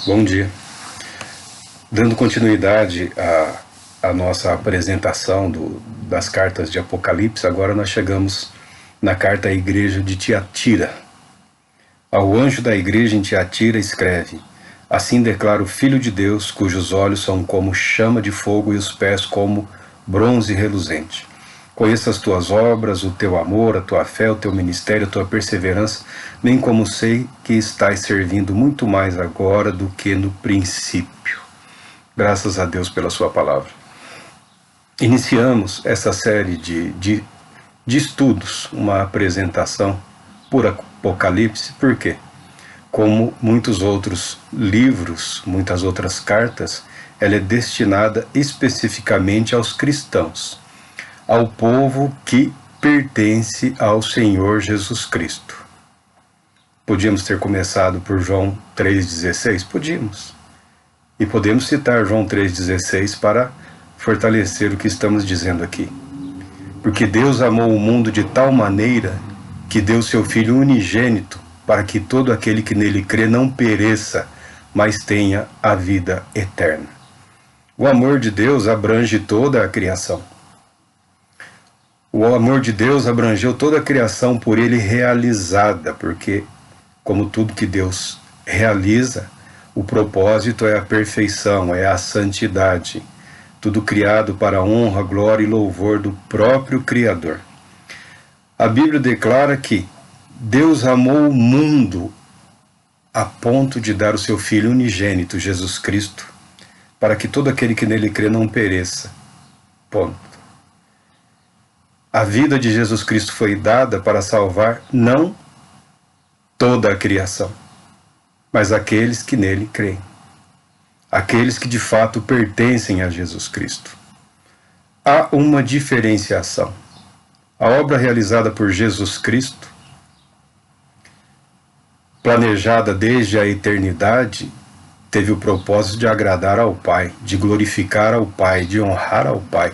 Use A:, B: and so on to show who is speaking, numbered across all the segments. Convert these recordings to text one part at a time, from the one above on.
A: Bom dia. Dando continuidade à nossa apresentação das cartas de Apocalipse, agora nós chegamos na carta à igreja de Tiatira. Ao anjo da igreja em Tiatira escreve: assim declara o Filho de Deus, cujos olhos são como chama de fogo e os pés como bronze reluzente. Conheço as tuas obras, o teu amor, a tua fé, o teu ministério, a tua perseverança, bem como sei que estás servindo muito mais agora do que no princípio. Graças a Deus pela sua palavra. Iniciamos essa série de estudos, uma apresentação por Apocalipse, por quê? Como muitos outros livros, muitas outras cartas, ela é destinada especificamente aos cristãos, ao povo que pertence ao Senhor Jesus Cristo. Podíamos ter começado por João 3,16? Podíamos. E podemos citar João 3,16 para fortalecer o que estamos dizendo aqui. Porque Deus amou o mundo de tal maneira que deu seu Filho unigênito para que todo aquele que nele crê não pereça, mas tenha a vida eterna. O amor de Deus abrange toda a criação. O amor de Deus abrangeu toda a criação por ele realizada, porque, como tudo que Deus realiza, o propósito é a perfeição, é a santidade. Tudo criado para a honra, glória e louvor do próprio Criador. A Bíblia declara que Deus amou o mundo a ponto de dar o seu Filho unigênito, Jesus Cristo, para que todo aquele que nele crê não pereça. Ponto. A vida de Jesus Cristo foi dada para salvar não toda a criação, mas aqueles que nele creem. Aqueles que de fato pertencem a Jesus Cristo. Há uma diferenciação. A obra realizada por Jesus Cristo, planejada desde a eternidade, teve o propósito de agradar ao Pai, de glorificar ao Pai, de honrar ao Pai.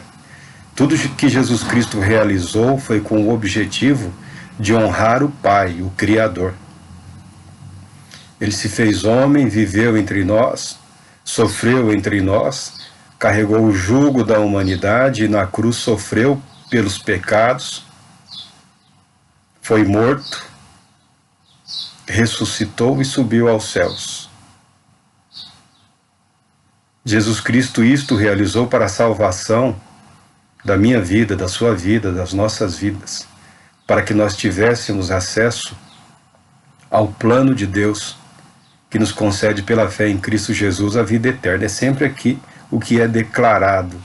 A: Tudo que Jesus Cristo realizou foi com o objetivo de honrar o Pai, o Criador. Ele se fez homem, viveu entre nós, sofreu entre nós, carregou o jugo da humanidade e na cruz sofreu pelos pecados, foi morto, ressuscitou e subiu aos céus. Jesus Cristo isto realizou para a salvação da minha vida, da sua vida, das nossas vidas, para que nós tivéssemos acesso ao plano de Deus que nos concede pela fé em Cristo Jesus a vida eterna. É sempre aqui o que é declarado,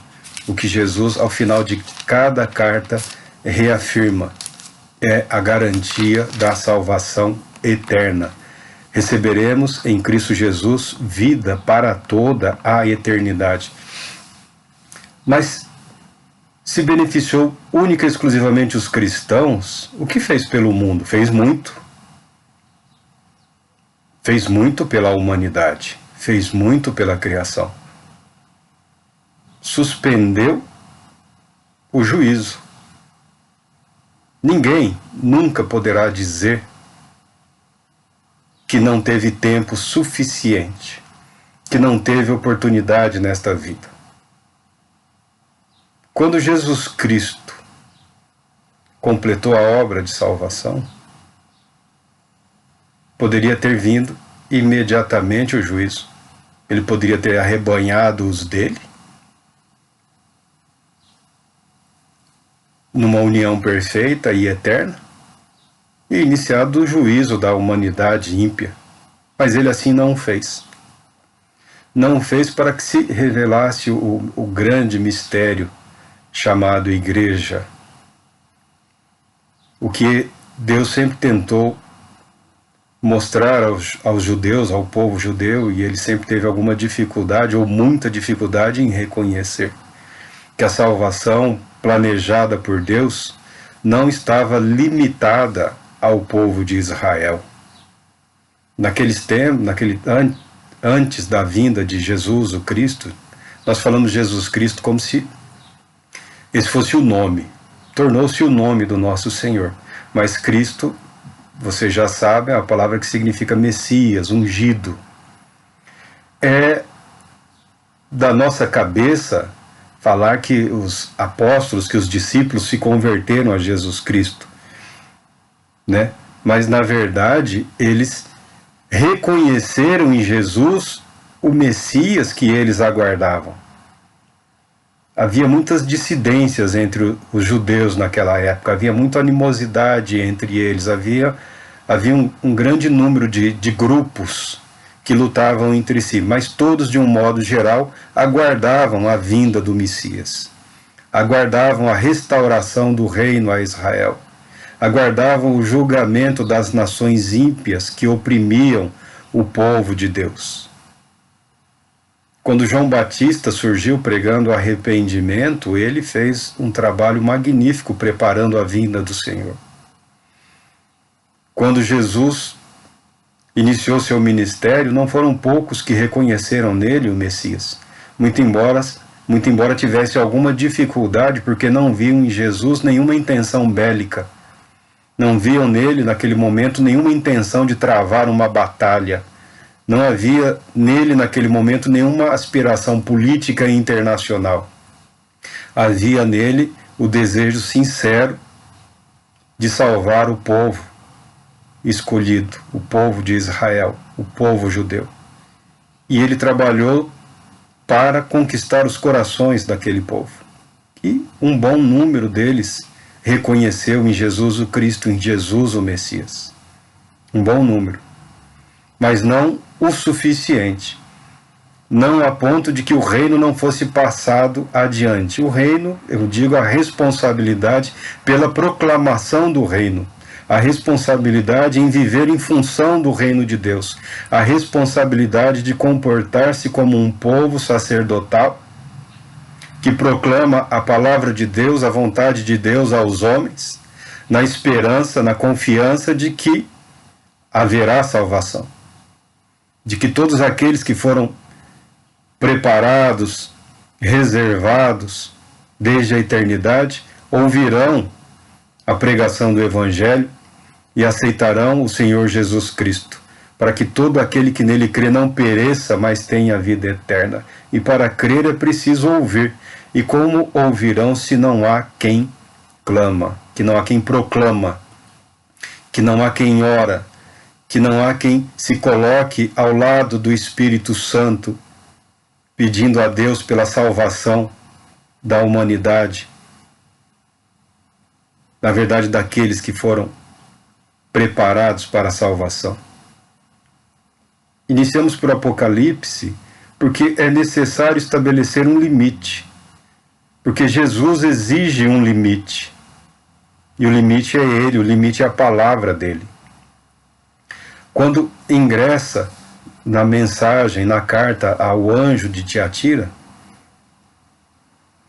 A: o que Jesus, ao final de cada carta, reafirma, é a garantia da salvação eterna. Receberemos em Cristo Jesus vida para toda a eternidade. Mas se beneficiou única e exclusivamente os cristãos, o que fez pelo mundo? Fez muito. Fez muito pela humanidade, fez muito pela criação. Suspendeu o juízo. Ninguém nunca poderá dizer que não teve tempo suficiente, que não teve oportunidade nesta vida. Quando Jesus Cristo completou a obra de salvação, poderia ter vindo imediatamente o juízo. Ele poderia ter arrebanhado os dele, numa união perfeita e eterna, e iniciado o juízo da humanidade ímpia. Mas ele assim não fez. Não fez para que se revelasse o grande mistério chamado igreja. O que Deus sempre tentou mostrar aos judeus, ao povo judeu, e ele sempre teve alguma dificuldade, ou muita dificuldade em reconhecer que a salvação planejada por Deus não estava limitada ao povo de Israel. Naqueles tempos, antes da vinda de Jesus, o Cristo, nós falamos Jesus Cristo como se esse fosse o nome, tornou-se o nome do nosso Senhor. Mas Cristo, você já sabe, é a palavra que significa Messias, ungido. é da nossa cabeça falar que os apóstolos, que os discípulos se converteram a Jesus Cristo, né? Mas na verdade eles reconheceram em Jesus o Messias que eles aguardavam. Havia muitas dissidências entre os judeus naquela época, havia muita animosidade entre eles, havia um grande número de grupos que lutavam entre si, mas todos, de um modo geral, aguardavam a vinda do Messias, aguardavam a restauração do reino a Israel, aguardavam o julgamento das nações ímpias que oprimiam o povo de Deus. Quando João Batista surgiu pregando arrependimento, ele fez um trabalho magnífico preparando a vinda do Senhor. Quando Jesus iniciou seu ministério, não foram poucos que reconheceram nele o Messias, muito embora tivesse alguma dificuldade, porque não viam em Jesus nenhuma intenção bélica, não viam nele, naquele momento, nenhuma intenção de travar uma batalha. Não havia nele, naquele momento, nenhuma aspiração política internacional. Havia nele o desejo sincero de salvar o povo escolhido, o povo de Israel, o povo judeu. E ele trabalhou para conquistar os corações daquele povo. E um bom número deles reconheceu em Jesus o Cristo, em Jesus o Messias. Um bom número. Mas não o suficiente. Não a ponto de que o reino não fosse passado adiante. O reino, eu digo, a responsabilidade pela proclamação do reino, a responsabilidade em viver em função do reino de Deus, a responsabilidade de comportar-se como um povo sacerdotal que proclama a palavra de Deus, a vontade de Deus aos homens, na esperança, na confiança de que haverá salvação, de que todos aqueles que foram preparados, reservados desde a eternidade, ouvirão a pregação do Evangelho e aceitarão o Senhor Jesus Cristo, para que todo aquele que nele crê não pereça, mas tenha vida eterna. E para crer é preciso ouvir. E como ouvirão se não há quem clama, que não há quem proclama, que não há quem ora, que não há quem se coloque ao lado do Espírito Santo, pedindo a Deus pela salvação da humanidade, na verdade daqueles que foram preparados para a salvação. Iniciamos por Apocalipse porque é necessário estabelecer um limite, porque Jesus exige um limite, e o limite é Ele, o limite é a palavra dele. Quando ingressa na mensagem, na carta ao anjo de Tiatira,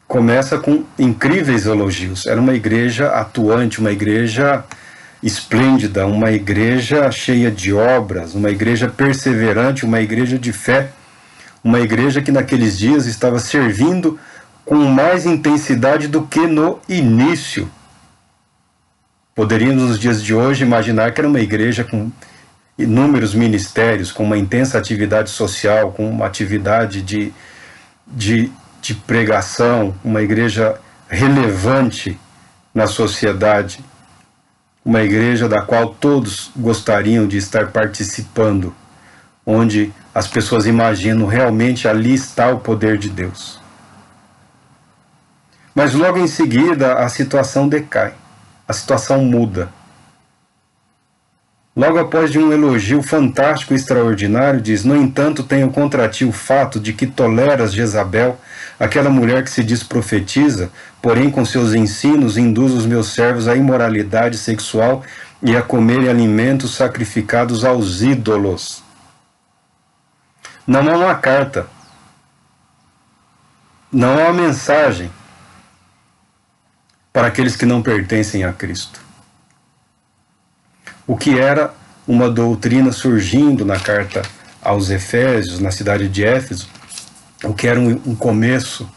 A: começa com incríveis elogios. Era uma igreja atuante, uma igreja esplêndida, uma igreja cheia de obras, uma igreja perseverante, uma igreja de fé, uma igreja que naqueles dias estava servindo com mais intensidade do que no início. Poderíamos nos dias de hoje imaginar que era uma igreja com inúmeros ministérios, com uma intensa atividade social, com uma atividade de pregação, uma igreja relevante na sociedade, uma igreja da qual todos gostariam de estar participando, onde as pessoas imaginam realmente ali está o poder de Deus. Mas logo em seguida a situação decai, a situação muda. Logo após de um elogio fantástico e extraordinário, diz: no entanto, tenho contra ti o fato de que toleras Jezabel, aquela mulher que se diz profetiza, porém com seus ensinos induz os meus servos à imoralidade sexual e a comerem alimentos sacrificados aos ídolos. Não há uma carta, não há uma mensagem para aqueles que não pertencem a Cristo. O que era uma doutrina surgindo na carta aos Efésios, na cidade de Éfeso, o que era um começo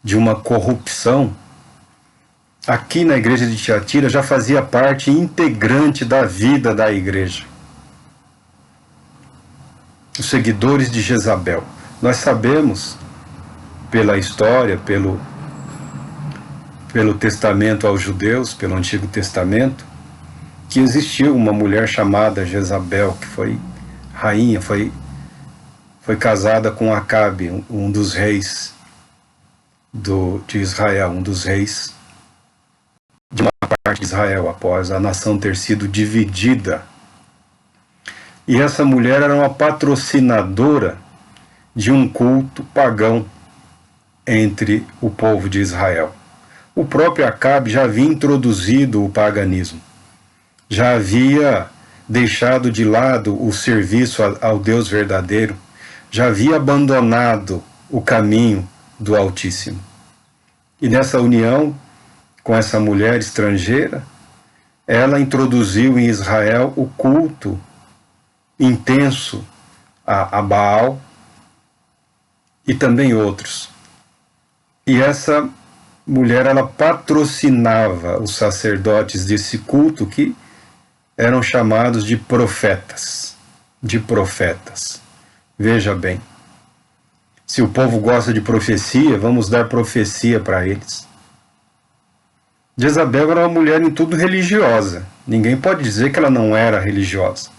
A: de uma corrupção, aqui na igreja de Tiatira já fazia parte integrante da vida da igreja. os seguidores de Jezabel. Nós sabemos, pela história, pelo testamento aos judeus, pelo Antigo Testamento, que existiu uma mulher chamada Jezabel, que foi rainha, foi casada com Acabe, um dos reis de Israel, um dos reis de uma parte de Israel, após a nação ter sido dividida. E essa mulher era uma patrocinadora de um culto pagão entre o povo de Israel. O próprio Acabe já havia introduzido o paganismo, já havia deixado de lado o serviço ao Deus verdadeiro, já havia abandonado o caminho do Altíssimo. E nessa união com essa mulher estrangeira, ela introduziu em Israel o culto intenso a Baal e também outros. E essa mulher, ela patrocinava os sacerdotes desse culto, que eram chamados de profetas. Veja bem, se o povo gosta de profecia, vamos dar profecia para eles. Jezabel era uma mulher em tudo religiosa. Ninguém pode dizer que ela não era religiosa.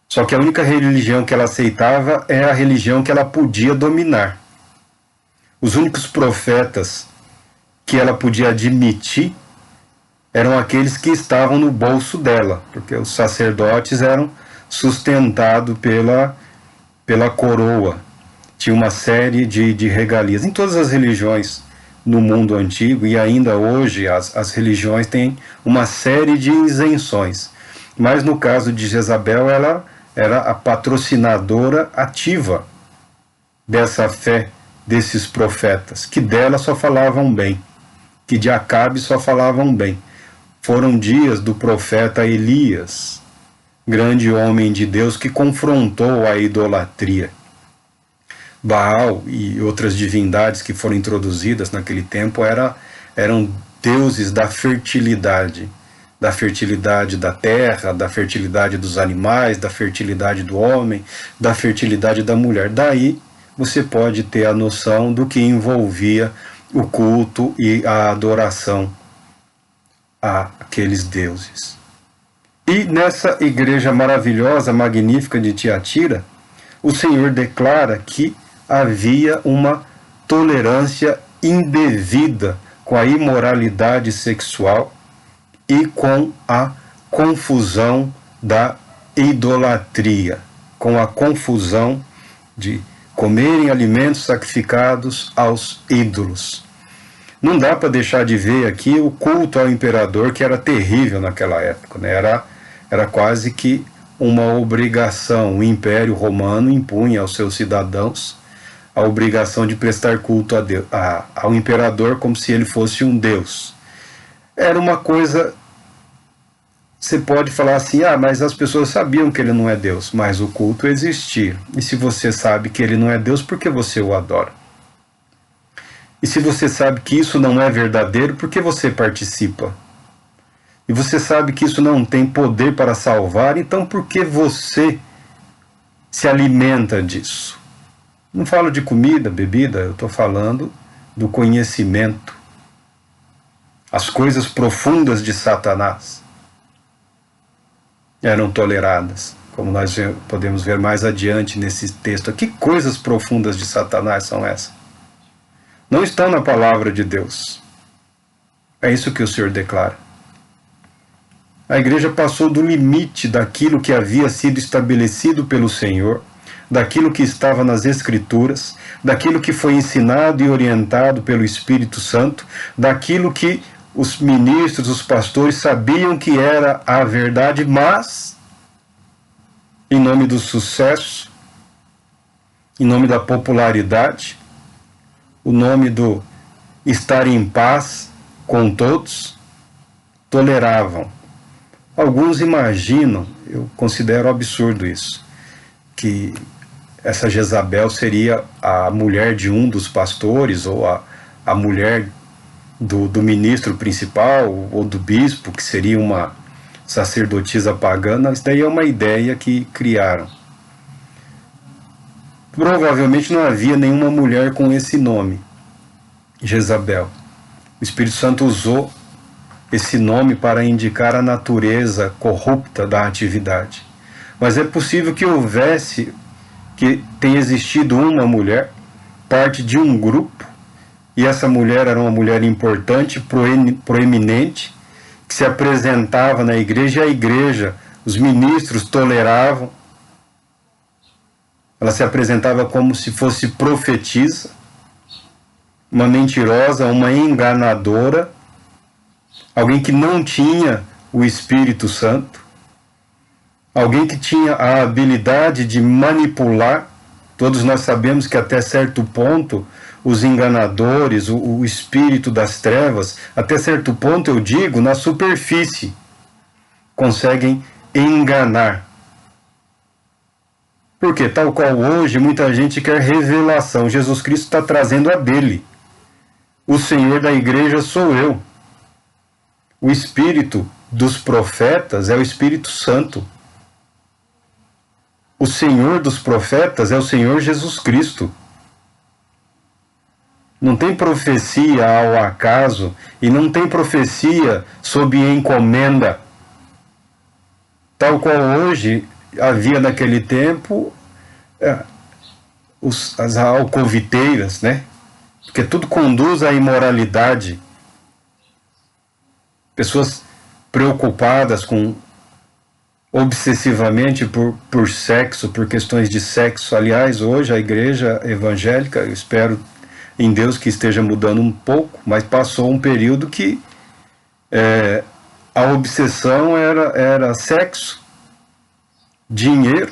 A: Só que a única religião que ela aceitava é a religião que ela podia dominar. Os únicos profetas que ela podia admitir eram aqueles que estavam no bolso dela, porque os sacerdotes eram sustentados pela coroa. Tinha uma série de regalias. Em todas as religiões no mundo antigo, e ainda hoje as religiões têm uma série de isenções. Mas no caso de Jezabel, ela era a patrocinadora ativa dessa fé desses profetas, que dela só falavam bem, que de Acabe só falavam bem. Foram dias do profeta Elias, grande homem de Deus, que confrontou a idolatria. Baal e outras divindades que foram introduzidas naquele tempo eram deuses da fertilidade da terra, da fertilidade dos animais, da fertilidade do homem, da fertilidade da mulher. Daí você pode ter a noção do que envolvia o culto e a adoração àqueles deuses. E nessa igreja maravilhosa, magnífica de Tiatira, o Senhor declara que havia uma tolerância indevida com a imoralidade sexual e com a confusão da idolatria, com a confusão de comerem alimentos sacrificados aos ídolos. Não dá para deixar de ver aqui o culto ao imperador, que era terrível naquela época, né? Era quase que uma obrigação. O Império Romano impunha aos seus cidadãos a obrigação de prestar culto ao imperador como se ele fosse um deus. Era uma coisa... Você pode falar assim, mas as pessoas sabiam que ele não é Deus, mas o culto existia. E se você sabe que ele não é Deus, por que você o adora? E se você sabe que isso não é verdadeiro, por que você participa? E você sabe que isso não tem poder para salvar, então por que você se alimenta disso? Não falo de comida, bebida, eu estou falando do conhecimento. As coisas profundas de Satanás eram toleradas, como nós podemos ver mais adiante nesse texto. Que coisas profundas de Satanás são essas? Não estão na palavra de Deus. É isso que o Senhor declara. A igreja passou do limite daquilo que havia sido estabelecido pelo Senhor, daquilo que estava nas Escrituras, daquilo que foi ensinado e orientado pelo Espírito Santo, daquilo que os ministros, os pastores sabiam que era a verdade, mas, em nome do sucesso, em nome da popularidade, o nome do estar em paz com todos, toleravam. Alguns imaginam, eu considero absurdo isso, que essa Jezabel seria a mulher de um dos pastores, ou a mulher do ministro principal, ou do bispo, que seria uma sacerdotisa pagã. Isso daí é uma ideia que criaram. provavelmente não havia nenhuma mulher com esse nome, Jezabel. O Espírito Santo usou esse nome para indicar a natureza corrupta da atividade. Mas é possível que houvesse, que tenha existido uma mulher, parte de um grupo, e essa mulher era uma mulher importante, proeminente, que se apresentava na igreja, e a igreja, os ministros toleravam. Ela se apresentava como se fosse profetisa, uma mentirosa, uma enganadora, alguém que não tinha o Espírito Santo, alguém que tinha a habilidade de manipular. Todos nós sabemos que até certo ponto os enganadores, o espírito das trevas, até certo ponto, eu digo, na superfície, conseguem enganar. Porque, tal qual hoje, muita gente quer revelação. Jesus Cristo está trazendo a dele. O Senhor da igreja sou eu. O espírito dos profetas é o Espírito Santo. O Senhor dos profetas é o Senhor Jesus Cristo. Não tem profecia ao acaso e não tem profecia sob encomenda. Tal qual hoje havia naquele tempo as alcoviteiras, né? Porque tudo conduz à imoralidade. Pessoas preocupadas obsessivamente por sexo, por questões de sexo. Aliás, hoje a igreja evangélica, eu espero em Deus que esteja mudando um pouco, mas passou um período que a obsessão era sexo, dinheiro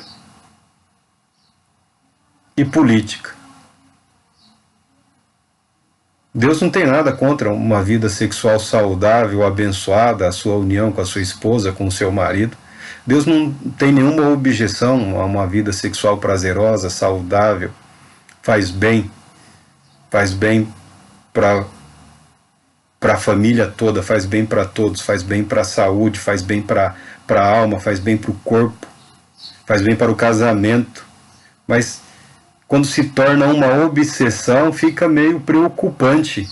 A: e política. Deus não tem nada contra uma vida sexual saudável, abençoada, a sua união com a sua esposa, com o seu marido. Deus não tem nenhuma objeção a uma vida sexual prazerosa, saudável, faz bem para a família toda, faz bem para todos, faz bem para a saúde, faz bem para a alma, faz bem para o corpo, faz bem para o casamento. Mas quando se torna uma obsessão, fica meio preocupante.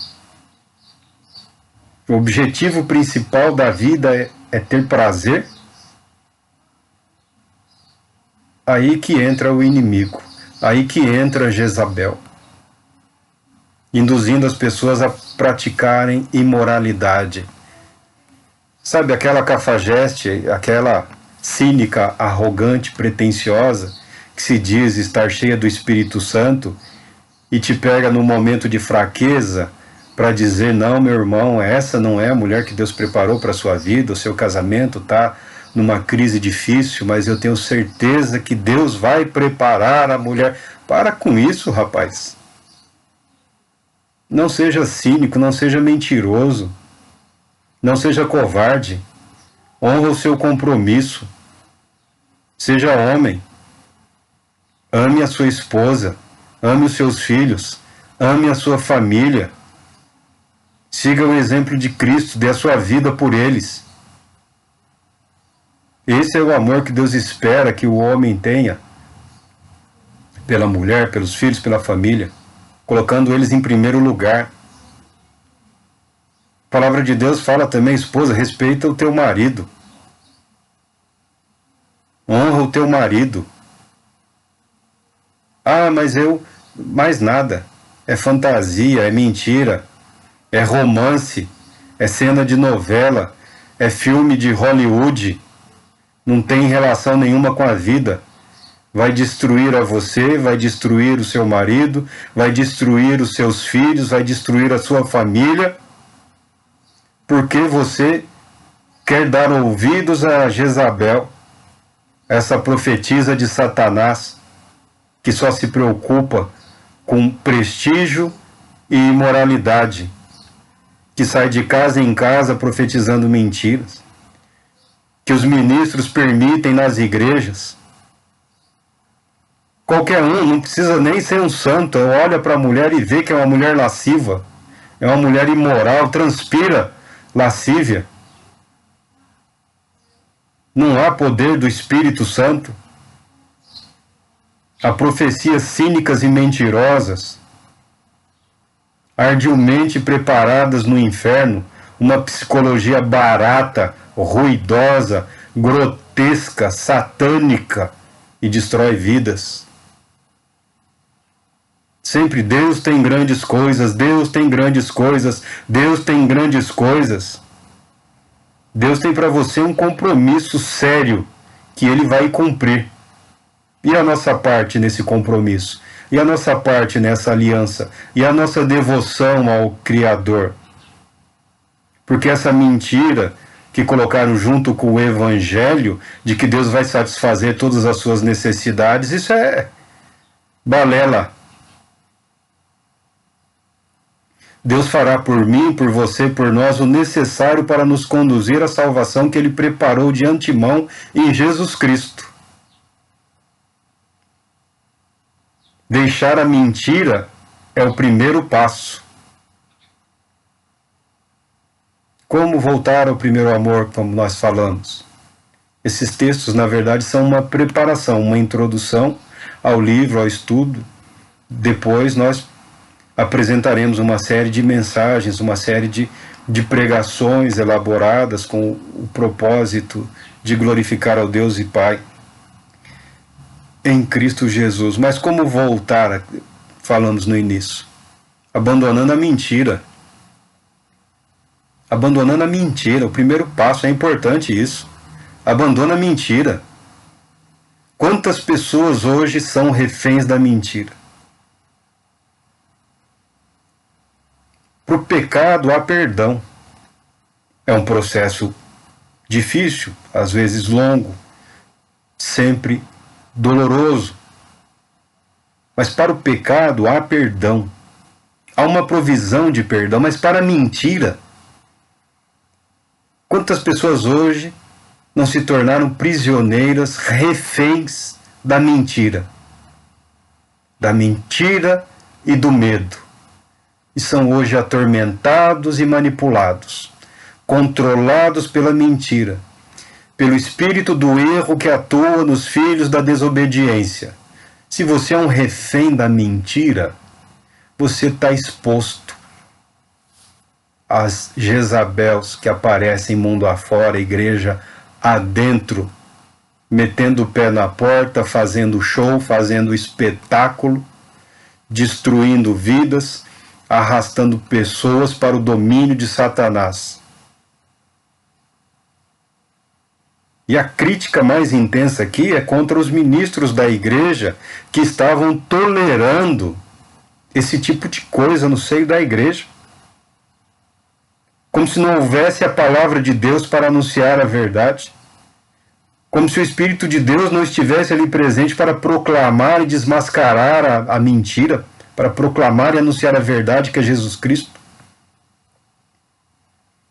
A: O objetivo principal da vida é ter prazer. Aí que entra o inimigo, aí que entra Jezabel, induzindo as pessoas a praticarem imoralidade. Sabe, aquela cafajeste, aquela cínica, arrogante, pretensiosa, que se diz estar cheia do Espírito Santo e te pega no momento de fraqueza para dizer: não, meu irmão, essa não é a mulher que Deus preparou para a sua vida, o seu casamento está numa crise difícil, mas eu tenho certeza que Deus vai preparar a mulher. Para com isso, rapaz. Não seja cínico, não seja mentiroso, não seja covarde. Honra o seu compromisso. Seja homem. Ame a sua esposa, ame os seus filhos, ame a sua família. Siga o exemplo de Cristo, dê a sua vida por eles. Esse é o amor que Deus espera que o homem tenha pela mulher, pelos filhos, pela família, colocando eles em primeiro lugar. A palavra de Deus fala também: esposa, respeita o teu marido. Honra o teu marido. Ah, mas mais nada. É fantasia, é mentira, é romance, é cena de novela, é filme de Hollywood. Não tem relação nenhuma com a vida. Vai destruir a você, vai destruir o seu marido, vai destruir os seus filhos, vai destruir a sua família, porque você quer dar ouvidos a Jezabel, essa profetisa de Satanás, que só se preocupa com prestígio e imoralidade, que sai de casa em casa profetizando mentiras, que os ministros permitem nas igrejas. Qualquer um, não precisa nem ser um santo, olha para a mulher e vê que é uma mulher lasciva, é uma mulher imoral, transpira lascívia. Não há poder do Espírito Santo. a profecias cínicas e mentirosas, ardilmente preparadas no inferno, uma psicologia barata, ruidosa, grotesca, satânica e destrói vidas. Sempre Deus tem grandes coisas, Deus tem grandes coisas, Deus tem grandes coisas. Deus tem para você um compromisso sério que Ele vai cumprir. E a nossa parte nesse compromisso? E a nossa parte nessa aliança? E a nossa devoção ao Criador? Porque essa mentira que colocaram junto com o Evangelho, de que Deus vai satisfazer todas as suas necessidades, isso é balela. Deus fará por mim, por você, por nós o necessário para nos conduzir à salvação que Ele preparou de antemão em Jesus Cristo. Deixar a mentira é o primeiro passo. Como voltar ao primeiro amor, como nós falamos? Esses textos, na verdade, são uma preparação, uma introdução ao livro, ao estudo. Depois nós apresentaremos uma série de mensagens, uma série de pregações elaboradas com o propósito de glorificar ao Deus e Pai em Cristo Jesus. Mas como voltar, falamos no início, abandonando a mentira. Abandonando a mentira, o primeiro passo, é importante isso. Abandona a mentira. Quantas pessoas hoje são reféns da mentira? Para o pecado há perdão. É um processo difícil, às vezes longo, sempre doloroso. Mas para o pecado há perdão. Há uma provisão de perdão, mas para a mentira, quantas pessoas hoje não se tornaram prisioneiras, reféns da mentira? Da mentira e do medo. E são hoje atormentados e manipulados, controlados pela mentira, pelo espírito do erro que atua nos filhos da desobediência. Se você é um refém da mentira, você está exposto às Jezabels que aparecem mundo afora, igreja adentro, metendo o pé na porta, fazendo show, fazendo espetáculo, destruindo vidas, arrastando pessoas para o domínio de Satanás. E a crítica mais intensa aqui é contra os ministros da igreja que estavam tolerando esse tipo de coisa no seio da igreja. Como se não houvesse a palavra de Deus para anunciar a verdade. Como se o Espírito de Deus não estivesse ali presente para proclamar e desmascarar a mentira, para proclamar e anunciar a verdade que é Jesus Cristo.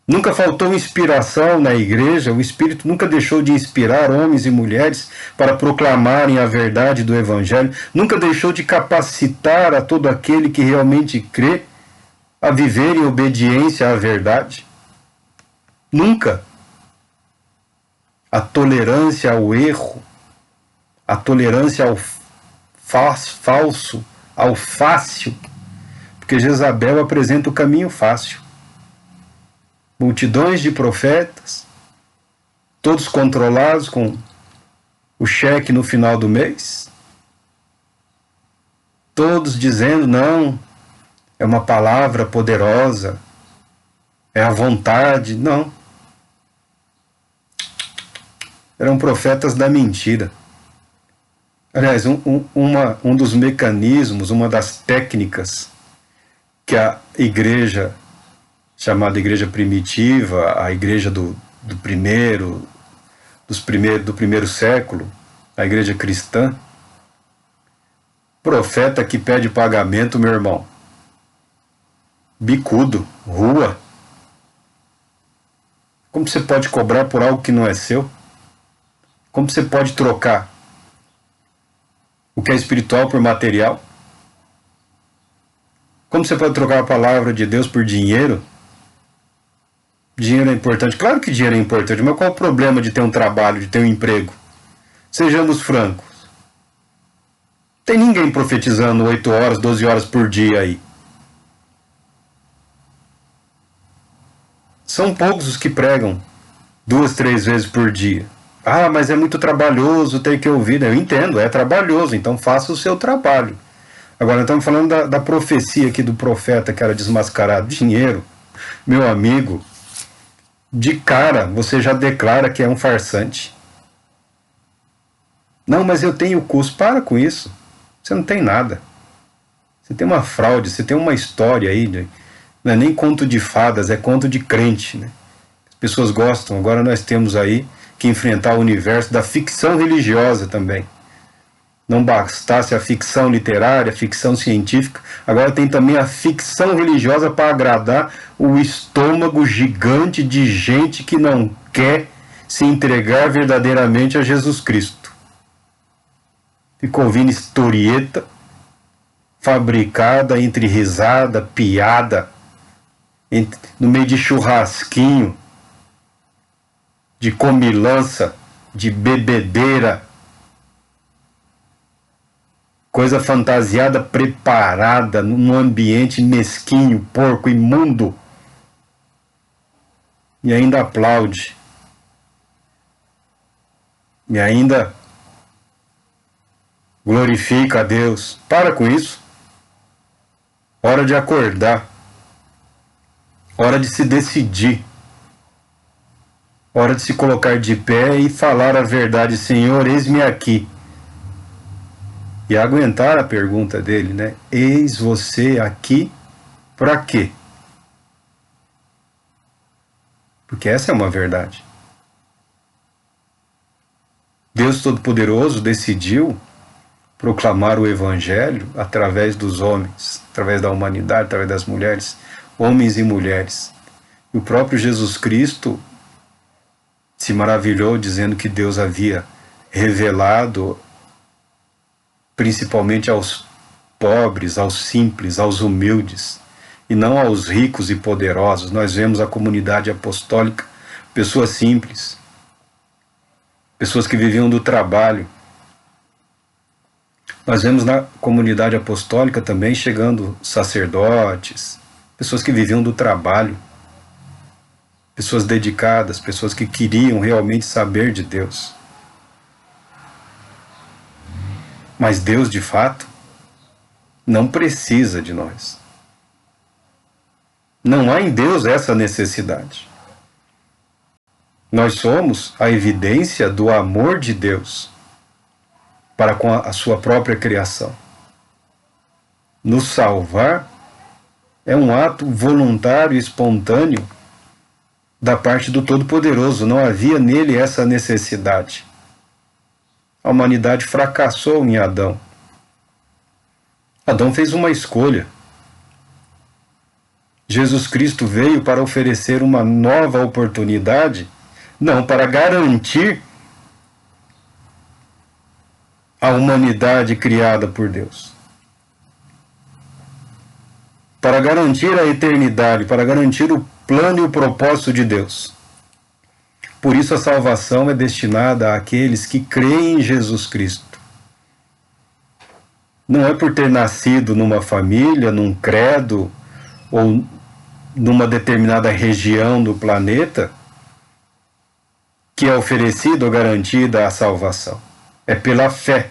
A: Nunca faltou inspiração na igreja, o Espírito nunca deixou de inspirar homens e mulheres para proclamarem a verdade do Evangelho, nunca deixou de capacitar a todo aquele que realmente crê a viver em obediência à verdade. Nunca. A tolerância ao erro, a tolerância ao falso, ao fácil, porque Jezabel apresenta o caminho fácil. Multidões de profetas, todos controlados com o cheque no final do mês, todos dizendo, não, é uma palavra poderosa, é a vontade, não. Eram profetas da mentira. Aliás, um dos mecanismos, uma das técnicas que a igreja, chamada igreja primitiva, a igreja do primeiro século, a igreja cristã, profeta que pede pagamento, meu irmão, bicudo, rua. Como você pode cobrar por algo que não é seu? Como você pode trocar o que é espiritual por material? Como você pode trocar a palavra de Deus por dinheiro? Dinheiro é importante. Claro que dinheiro é importante, mas qual o problema de ter um trabalho, de ter um emprego? Sejamos francos. Tem ninguém profetizando 8 horas, 12 horas por dia aí. São poucos os que pregam 2, 3 vezes por dia. Ah, mas é muito trabalhoso ter que ouvir. Eu entendo, é trabalhoso, então faça o seu trabalho. Agora, estamos falando da profecia aqui do profeta que era desmascarado. Dinheiro, meu amigo, de cara você já declara que é um farsante. Não, mas eu tenho custo. Para com isso. Você não tem nada. Você tem uma fraude, você tem uma história aí. Não é nem conto de fadas, é conto de crente. Né? As pessoas gostam. Agora nós temos aí que enfrentar o universo da ficção religiosa também. Não bastasse a ficção literária, a ficção científica, agora tem também a ficção religiosa para agradar o estômago gigante de gente que não quer se entregar verdadeiramente a Jesus Cristo. Ficou ouvindo historieta fabricada entre risada, piada, no meio de churrasquinho, de comilança, de bebedeira, coisa fantasiada, preparada, num ambiente mesquinho, porco, imundo, e ainda aplaude, e ainda glorifica a Deus. Para com isso. Hora de acordar, hora de se decidir, hora de se colocar de pé e falar a verdade. Senhor, eis-me aqui. E aguentar a pergunta dele, né? Eis você aqui para quê? Porque essa é uma verdade. Deus Todo-Poderoso decidiu proclamar o Evangelho através dos homens, através da humanidade, através das mulheres, homens e mulheres. E o próprio Jesus Cristo se maravilhou dizendo que Deus havia revelado principalmente aos pobres, aos simples, aos humildes, e não aos ricos e poderosos. Nós vemos a comunidade apostólica, pessoas simples, pessoas que viviam do trabalho. Nós vemos na comunidade apostólica também chegando sacerdotes, pessoas que viviam do trabalho, pessoas dedicadas, pessoas que queriam realmente saber de Deus. Mas Deus, de fato, não precisa de nós. Não há em Deus essa necessidade. Nós somos a evidência do amor de Deus para com a sua própria criação. Nos salvar é um ato voluntário e espontâneo da parte do Todo-Poderoso. Não havia nele essa necessidade. A humanidade fracassou em Adão. Adão fez uma escolha. Jesus Cristo veio para oferecer uma nova oportunidade, não para garantir a humanidade criada por Deus, para garantir a eternidade, para garantir o plano e o propósito de Deus. Por isso a salvação é destinada àqueles que creem em Jesus Cristo. Não é por ter nascido numa família, num credo, ou numa determinada região do planeta, que é oferecida ou garantida a salvação. É pela fé.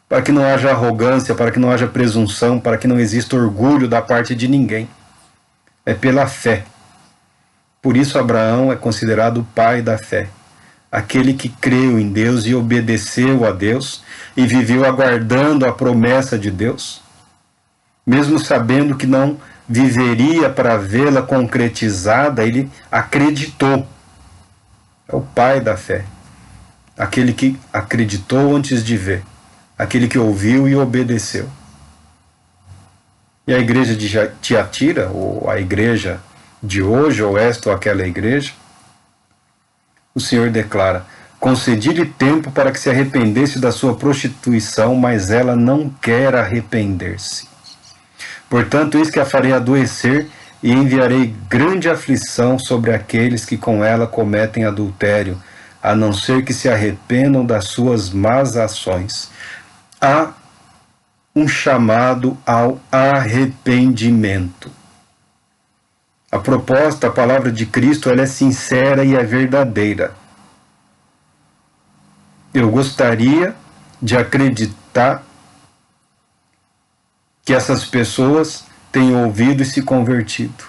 A: Para que não haja arrogância, para que não haja presunção, para que não exista orgulho da parte de ninguém. É pela fé. Por isso Abraão é considerado o pai da fé. Aquele que creu em Deus e obedeceu a Deus e viveu aguardando a promessa de Deus, mesmo sabendo que não viveria para vê-la concretizada, ele acreditou. É o pai da fé. Aquele que acreditou antes de ver. Aquele que ouviu e obedeceu. E a igreja de Tiatira, ou a igreja de hoje, ou esta ou aquela igreja, o Senhor declara: concedi-lhe tempo para que se arrependesse da sua prostituição, mas ela não quer arrepender-se. Portanto, eis que a farei adoecer e enviarei grande aflição sobre aqueles que com ela cometem adultério, a não ser que se arrependam das suas más ações. Há um chamado ao arrependimento. A proposta, a palavra de Cristo, ela é sincera e é verdadeira. Eu gostaria de acreditar que essas pessoas tenham ouvido e se convertido.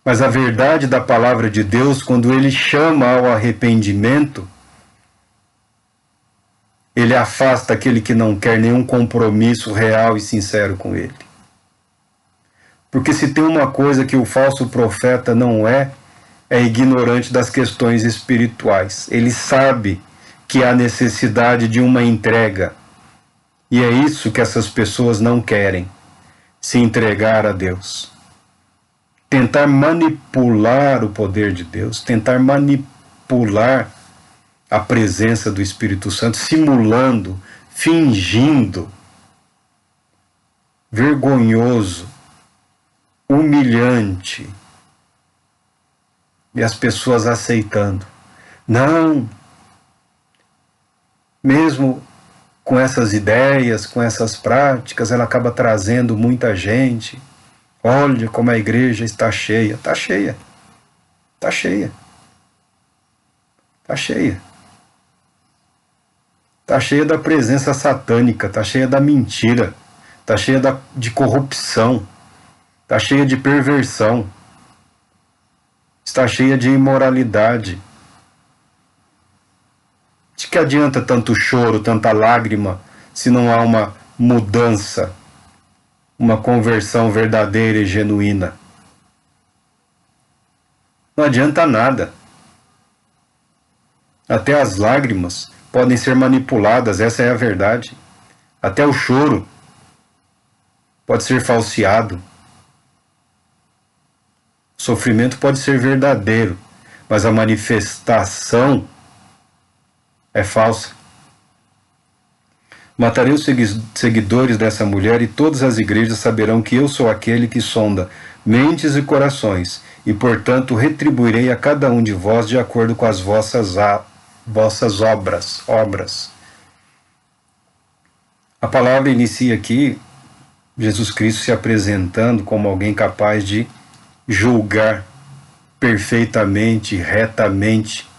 A: Mas a verdade da palavra de Deus, quando ele chama ao arrependimento, ele afasta aquele que não quer nenhum compromisso real e sincero com ele. Porque se tem uma coisa que o falso profeta não é ignorante das questões espirituais. Ele sabe que há necessidade de uma entrega. E é isso que essas pessoas não querem, se entregar a Deus. Tentar manipular o poder de Deus, tentar manipular a presença do Espírito Santo, simulando, fingindo, vergonhoso, humilhante, e as pessoas aceitando. Não, mesmo com essas ideias, com essas práticas, ela acaba trazendo muita gente. Olha como a igreja está cheia. Está cheia. Está cheia. Está cheia. Está cheia da presença satânica, está cheia da mentira, está cheia de corrupção, está cheia de perversão, está cheia de imoralidade. De que adianta tanto choro, tanta lágrima, se não há uma mudança, uma conversão verdadeira e genuína? Não adianta nada. Até as lágrimas podem ser manipuladas, essa é a verdade. Até o choro pode ser falseado. O sofrimento pode ser verdadeiro, mas a manifestação é falsa. Matarei os seguidores dessa mulher, e todas as igrejas saberão que eu sou aquele que sonda mentes e corações, e portanto retribuirei a cada um de vós de acordo com as vossas obras. A palavra inicia aqui Jesus Cristo se apresentando como alguém capaz de julgar perfeitamente, retamente,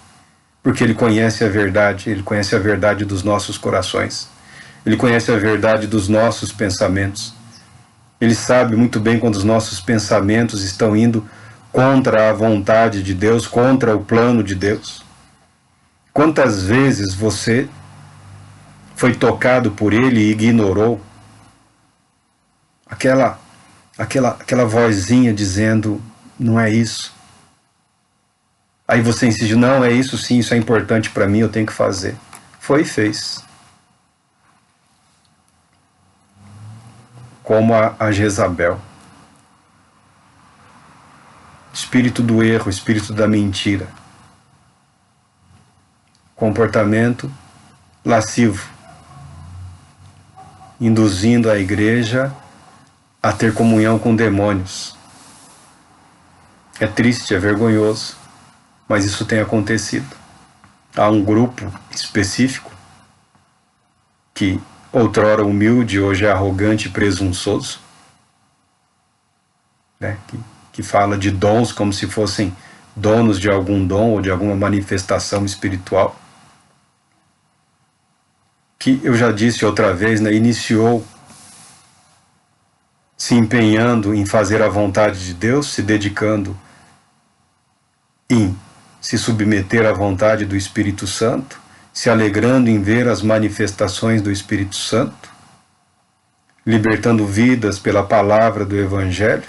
A: porque ele conhece a verdade dos nossos corações, ele conhece a verdade dos nossos pensamentos, ele sabe muito bem quando os nossos pensamentos estão indo contra a vontade de Deus, contra o plano de Deus. Quantas vezes você foi tocado por ele e ignorou aquela vozinha dizendo, não é isso. Aí você insiste, não, é isso sim, isso é importante para mim, eu tenho que fazer. Foi e fez. Como a Jezabel. Espírito do erro, espírito da mentira. Comportamento lascivo, induzindo a igreja a ter comunhão com demônios. É triste, é vergonhoso, mas isso tem acontecido. Há um grupo específico que outrora humilde, hoje é arrogante e presunçoso, né? Que fala de dons como se fossem donos de algum dom ou de alguma manifestação espiritual, que eu já disse outra vez, né, iniciou se empenhando em fazer a vontade de Deus, se dedicando em se submeter à vontade do Espírito Santo, se alegrando em ver as manifestações do Espírito Santo, libertando vidas pela palavra do Evangelho,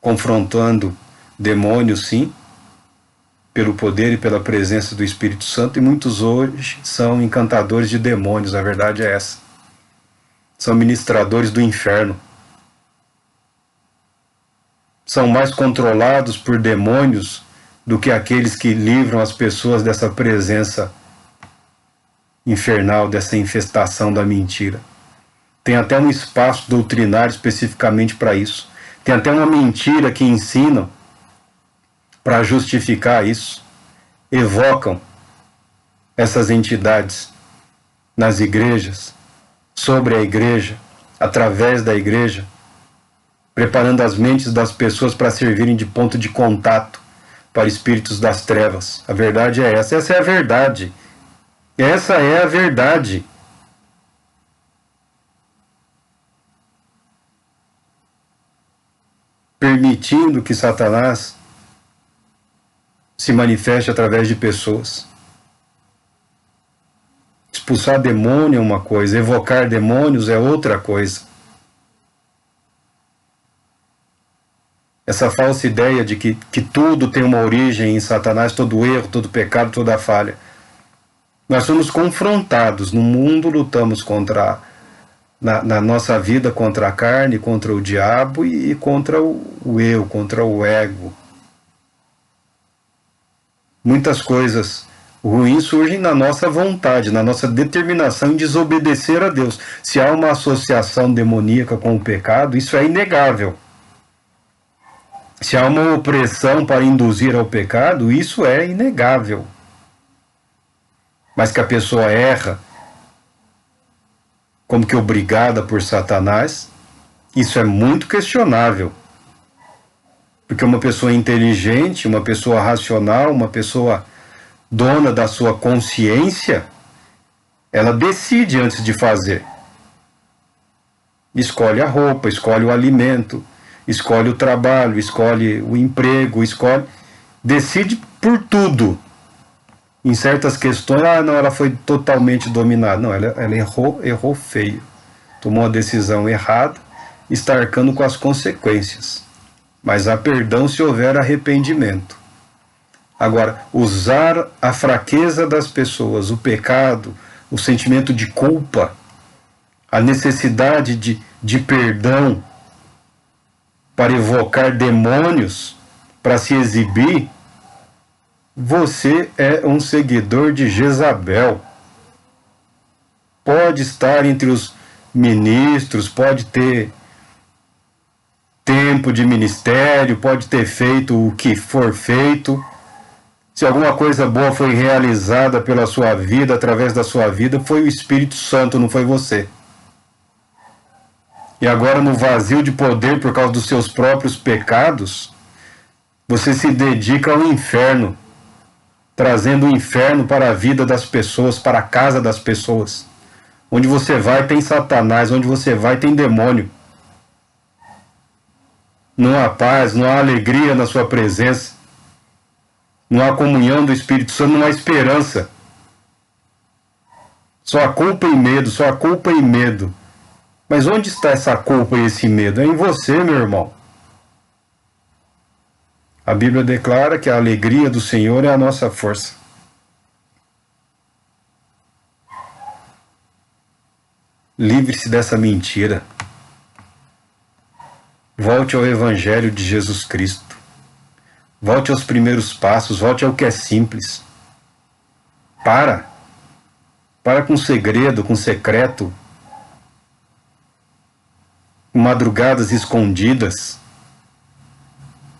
A: confrontando demônios, sim, pelo poder e pela presença do Espírito Santo, e muitos hoje são encantadores de demônios, a verdade é essa. São ministradores do inferno. São mais controlados por demônios do que aqueles que livram as pessoas dessa presença infernal, dessa infestação da mentira. Tem até um espaço doutrinário especificamente para isso. Tem até uma mentira que ensinam para justificar isso. Evocam essas entidades nas igrejas sobre a igreja, através da igreja, preparando as mentes das pessoas para servirem de ponto de contato para espíritos das trevas. A verdade é essa. Essa é a verdade. Essa é a verdade. Permitindo que Satanás se manifeste através de pessoas. Expulsar demônio é uma coisa, evocar demônios é outra coisa. Essa falsa ideia de que tudo tem uma origem em Satanás, todo erro, todo pecado, toda falha. Nós somos confrontados no mundo, lutamos contra, na nossa vida, contra a carne, contra o diabo e contra o eu, contra o ego. Muitas coisas ruins surgem na nossa vontade, na nossa determinação em desobedecer a Deus. Se há uma associação demoníaca com o pecado, isso é inegável. Se há uma opressão para induzir ao pecado, isso é inegável. Mas que a pessoa erra, como que obrigada por Satanás, isso é muito questionável. Porque uma pessoa inteligente, uma pessoa racional, uma pessoa dona da sua consciência, ela decide antes de fazer. Escolhe a roupa, escolhe o alimento, escolhe o trabalho, escolhe o emprego, decide por tudo. Em certas questões, não, ela foi totalmente dominada. Não, ela errou feio. Tomou a decisão errada, está arcando com as consequências. Mas há perdão se houver arrependimento. Agora, usar a fraqueza das pessoas, o pecado, o sentimento de culpa, a necessidade de perdão para evocar demônios, para se exibir, você é um seguidor de Jezabel. Pode estar entre os ministros, pode ter tempo de ministério, pode ter feito o que for feito. Se alguma coisa boa foi realizada pela sua vida, através da sua vida, foi o Espírito Santo, não foi você. E agora, no vazio de poder por causa dos seus próprios pecados, você se dedica ao inferno, trazendo o inferno para a vida das pessoas, para a casa das pessoas. Onde você vai tem Satanás, onde você vai tem demônio. Não há paz, não há alegria na sua presença. Não há comunhão do Espírito Santo, não há esperança. Só há culpa e medo, só há culpa e medo. Mas onde está essa culpa e esse medo? É em você, meu irmão. A Bíblia declara que a alegria do Senhor é a nossa força. Livre-se dessa mentira. Volte ao Evangelho de Jesus Cristo. Volte aos primeiros passos, volte ao que é simples. Para com segredo, com secreto, com madrugadas escondidas.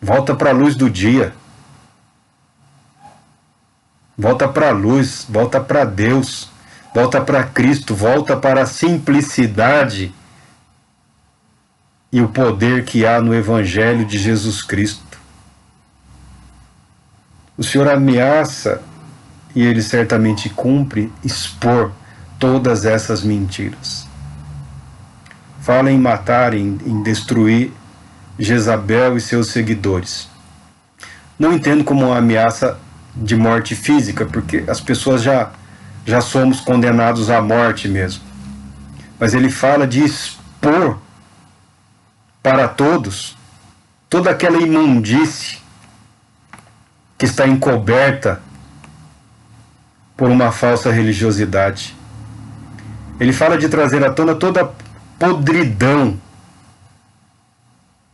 A: Volta para a luz do dia. Volta para a luz, volta para Deus, volta para Cristo, volta para a simplicidade e o poder que há no Evangelho de Jesus Cristo. O Senhor ameaça, e Ele certamente cumpre, expor todas essas mentiras. Fala em matar, em destruir Jezabel e seus seguidores. Não entendo como uma ameaça de morte física, porque as pessoas já somos condenados à morte mesmo. Mas ele fala de expor para todos toda aquela imundície que está encoberta por uma falsa religiosidade. Ele fala de trazer à tona toda a podridão,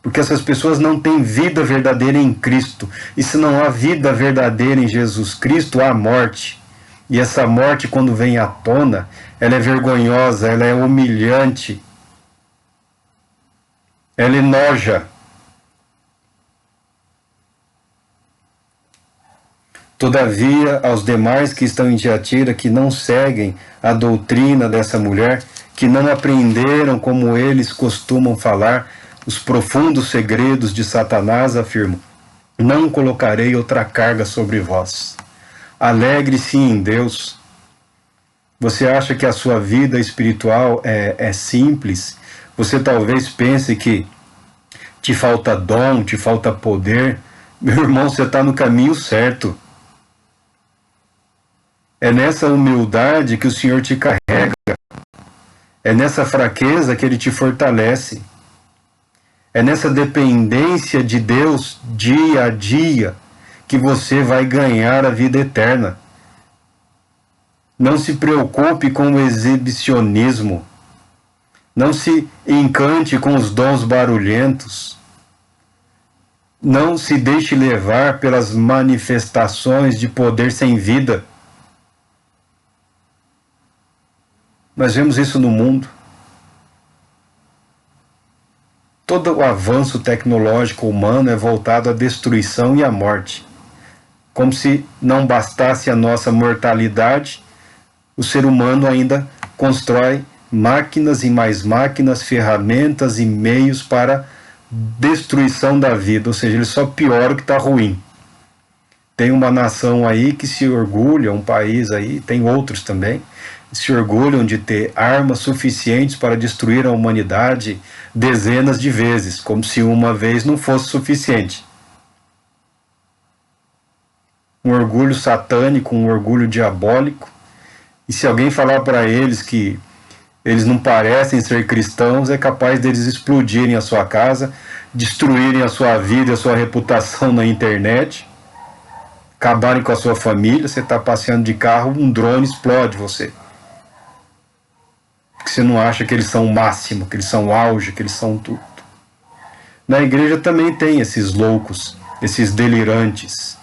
A: porque essas pessoas não têm vida verdadeira em Cristo. E se não há vida verdadeira em Jesus Cristo, há morte. E essa morte, quando vem à tona, ela é vergonhosa, ela é humilhante, ela enoja. Todavia, aos demais que estão em Tiatira, que não seguem a doutrina dessa mulher, que não aprenderam como eles costumam falar os profundos segredos de Satanás, afirmo: não colocarei outra carga sobre vós. Alegre-se em Deus. Você acha que a sua vida espiritual é simples? Você talvez pense que te falta dom, te falta poder. Meu irmão, você está no caminho certo. É nessa humildade que o Senhor te carrega. É nessa fraqueza que Ele te fortalece. É nessa dependência de Deus dia a dia que você vai ganhar a vida eterna. Não se preocupe com o exibicionismo. Não se encante com os dons barulhentos. Não se deixe levar pelas manifestações de poder sem vida. Nós vemos isso no mundo. Todo o avanço tecnológico humano é voltado à destruição e à morte. Como se não bastasse a nossa mortalidade, o ser humano ainda constrói máquinas e mais máquinas, ferramentas e meios para destruição da vida, ou seja, ele só piora o que está ruim. Tem uma nação aí que se orgulha, um país aí, tem outros também, se orgulham de ter armas suficientes para destruir a humanidade dezenas de vezes, como se uma vez não fosse suficiente. Um orgulho satânico, um orgulho diabólico. E se alguém falar para eles que eles não parecem ser cristãos, é capaz deles explodirem a sua casa, destruírem a sua vida e a sua reputação na internet, acabarem com a sua família. Você está passeando de carro, um drone explode você. Porque você não acha que eles são o máximo, que eles são o auge, que eles são tudo. Na igreja também tem esses loucos, esses delirantes.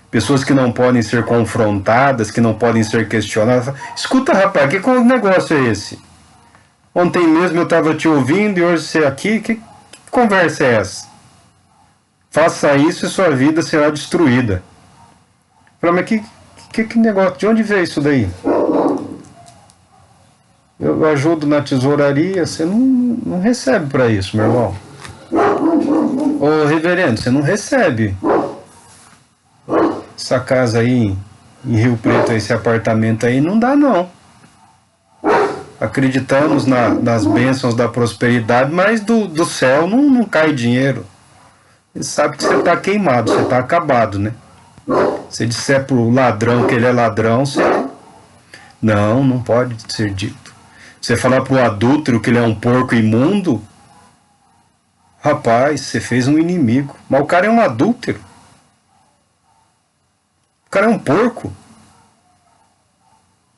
A: Pessoas que não podem ser confrontadas, que não podem ser questionadas. Escuta, rapaz, que negócio é esse? Ontem mesmo eu estava te ouvindo e hoje você aqui, que conversa é essa? Faça isso e sua vida será destruída. Fala, mas que negócio? De onde veio isso daí? Eu ajudo na tesouraria, você não recebe para isso, meu irmão. Ô reverendo, você não recebe. Essa casa aí em Rio Preto, esse apartamento aí, não dá não. Acreditamos nas bênçãos da prosperidade, mas do céu não cai dinheiro. Ele sabe que você está queimado, você está acabado, né? Se disser pro ladrão que ele é ladrão, você... Não pode ser dito. Você falar pro adúltero que ele é um porco imundo, rapaz, você fez um inimigo. Mas o cara é um adúltero. O cara é um porco.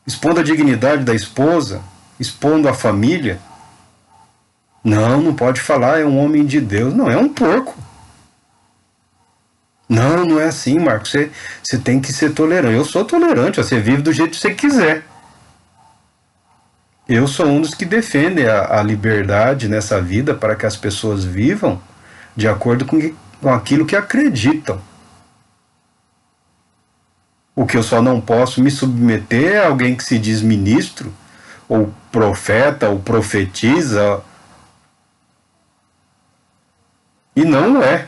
A: Expondo a dignidade da esposa, expondo a família. Não pode falar, é um homem de Deus. Não, é um porco. Não é assim, Marcos. Você tem que ser tolerante. Eu sou tolerante, você vive do jeito que você quiser. Eu sou um dos que defendem a liberdade nessa vida para que as pessoas vivam de acordo com aquilo que acreditam. O que eu só não posso me submeter é alguém que se diz ministro, ou profeta, ou profetiza, e não é.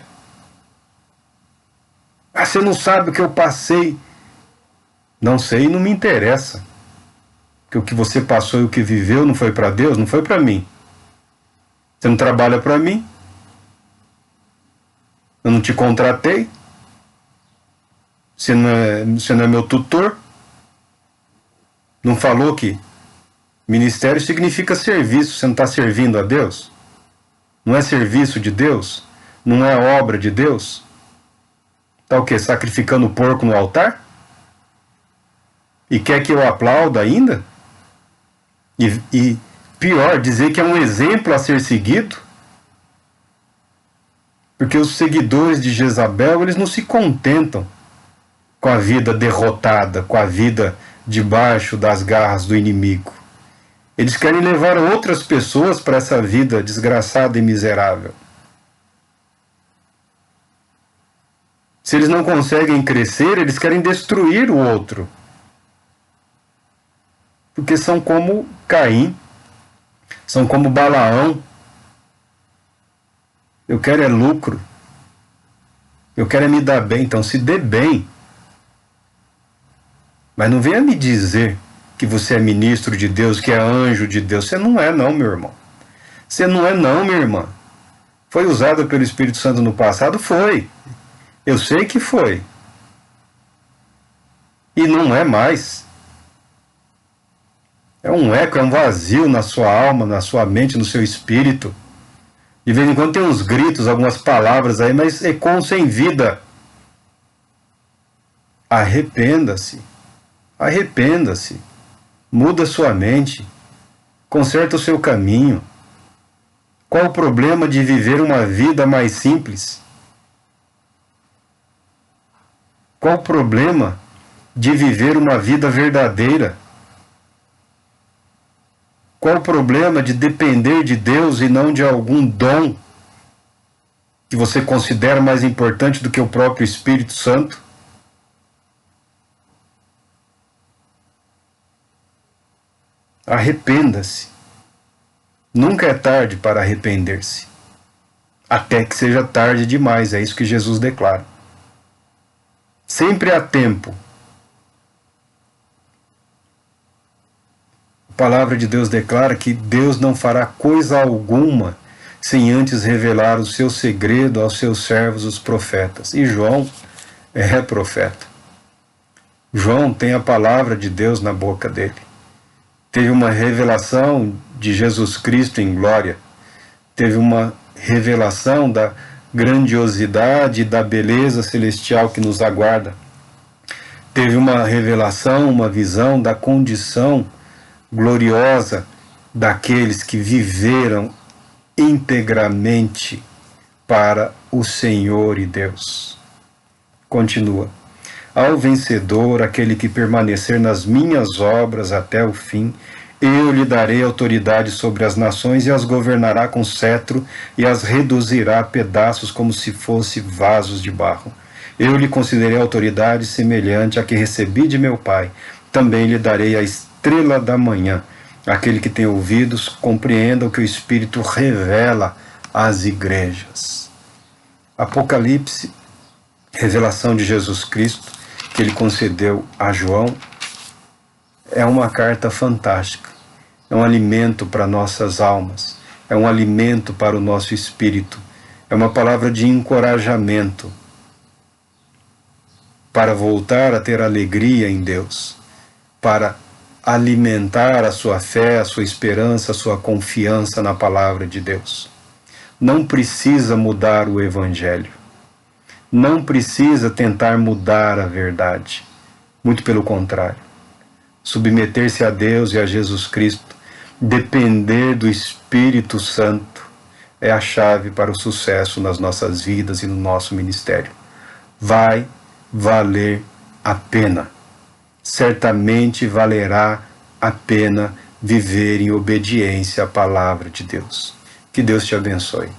A: Ah, você não sabe o que eu passei. Não sei e não me interessa. Que o que você passou e o que viveu não foi para Deus, não foi para mim. Você não trabalha para mim. Eu não te contratei. Você não é meu tutor. Não falou que ministério significa serviço. Você não está servindo a Deus? Não é serviço de Deus? Não é obra de Deus? Está o quê? Sacrificando o porco no altar? E quer que eu aplauda ainda? E pior, dizer que é um exemplo a ser seguido? Porque os seguidores de Jezabel, eles não se contentam com a vida derrotada, com a vida debaixo das garras do inimigo. Eles querem levar outras pessoas para essa vida desgraçada e miserável. Se eles não conseguem crescer, eles querem destruir o outro. Porque são como Caim, são como Balaão. Eu quero é lucro. Eu quero é me dar bem. Então se dê bem. Mas não venha me dizer que você é ministro de Deus, que é anjo de Deus. Você não é não, meu irmão. Você não é não, minha irmã. Foi usado pelo Espírito Santo no passado? Foi. Eu sei que foi. E não é mais. É um eco, é um vazio na sua alma, na sua mente, no seu espírito. De vez em quando tem uns gritos, algumas palavras aí, mas ecoam sem vida. Arrependa-se. Arrependa-se. Muda sua mente. Conserta o seu caminho. Qual o problema de viver uma vida mais simples? Qual o problema de viver uma vida verdadeira? Qual o problema de depender de Deus e não de algum dom que você considera mais importante do que o próprio Espírito Santo? Arrependa-se. Nunca é tarde para arrepender-se. Até que seja tarde demais, é isso que Jesus declara. Sempre há tempo. A palavra de Deus declara que Deus não fará coisa alguma sem antes revelar o seu segredo aos seus servos, os profetas. E João é profeta. João tem a palavra de Deus na boca dele. Teve uma revelação de Jesus Cristo em glória. Teve uma revelação da grandiosidade e da beleza celestial que nos aguarda. Teve uma revelação, uma visão da condição gloriosa daqueles que viveram integramente para o Senhor e Deus. Continua. Ao vencedor, aquele que permanecer nas minhas obras até o fim, eu lhe darei autoridade sobre as nações e as governará com cetro e as reduzirá a pedaços como se fossem vasos de barro. Eu lhe concederei autoridade semelhante à que recebi de meu Pai. Também lhe darei a estrela da manhã. Aquele que tem ouvidos, compreenda o que o Espírito revela às igrejas. Apocalipse, revelação de Jesus Cristo, que ele concedeu a João, é uma carta fantástica. É um alimento para nossas almas. É um alimento para o nosso espírito. É uma palavra de encorajamento para voltar a ter alegria em Deus, para alimentar a sua fé, a sua esperança, a sua confiança na palavra de Deus. Não precisa mudar o Evangelho. Não precisa tentar mudar a verdade. Muito pelo contrário. Submeter-se a Deus e a Jesus Cristo, depender do Espírito Santo, é a chave para o sucesso nas nossas vidas e no nosso ministério. Vai valer a pena. Certamente valerá a pena viver em obediência à palavra de Deus. Que Deus te abençoe.